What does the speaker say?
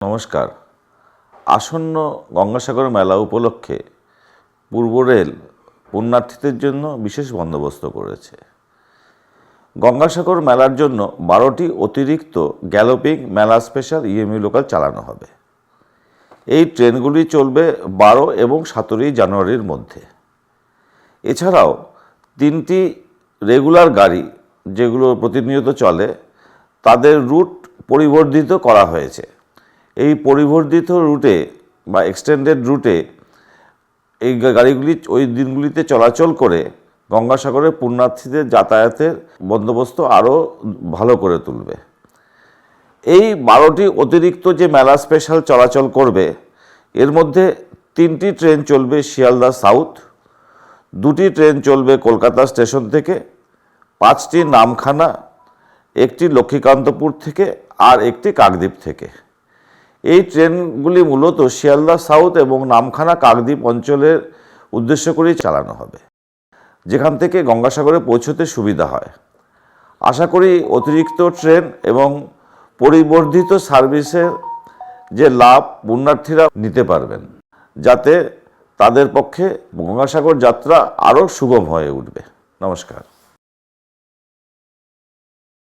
নমস্কার। আসন্ন গঙ্গাসাগর মেলা উপলক্ষে পূর্ব রেল পুণ্যার্থীদের জন্য বিশেষ বন্দোবস্ত করেছে। গঙ্গাসাগর মেলার জন্য 12টি অতিরিক্ত গ্যালোপিং মেলা স্পেশাল ইএমইউ লোকাল চালানো হবে। এই ট্রেনগুলি চলবে 12 এবং 17 জানুয়ারির মধ্যে। এছাড়াও 3টি রেগুলার গাড়ি যেগুলো প্রতিনিয়ত চলে তাদের রুট পরিবর্ধিত করা হয়েছে। এই পরিবর্ধিত রুটে বা এক্সটেন্ডেড রুটে এই গাড়িগুলি ওই দিনগুলিতে চলাচল করে গঙ্গাসাগরে পুণ্যার্থীদের যাতায়াতের বন্দোবস্ত আরও ভালো করে তুলবে। এই 12টি অতিরিক্ত যে মেলা স্পেশাল চলাচল করবে এর মধ্যে 3টি ট্রেন চলবে শিয়ালদা সাউথ, 2টি ট্রেন চলবে কলকাতা স্টেশন থেকে, 5টি নামখানা, 1টি লক্ষ্মীকান্তপুর থেকে আর 1টি কাকদ্বীপ থেকে। এই ট্রেনগুলি মূলত শিয়ালদা সাউথ এবং নামখানা কাকদ্বীপ অঞ্চলের উদ্দেশ্য করেই চালানো হবে, যেখান থেকে গঙ্গাসাগরে পৌঁছতে সুবিধা হয়। আশা করি অতিরিক্ত ট্রেন এবং পরিবর্ধিত সার্ভিসের যে লাভ পুণ্যার্থীরা নিতে পারবেন, যাতে তাদের পক্ষে গঙ্গাসাগর যাত্রা আরও সুগম হয়ে উঠবে। নমস্কার।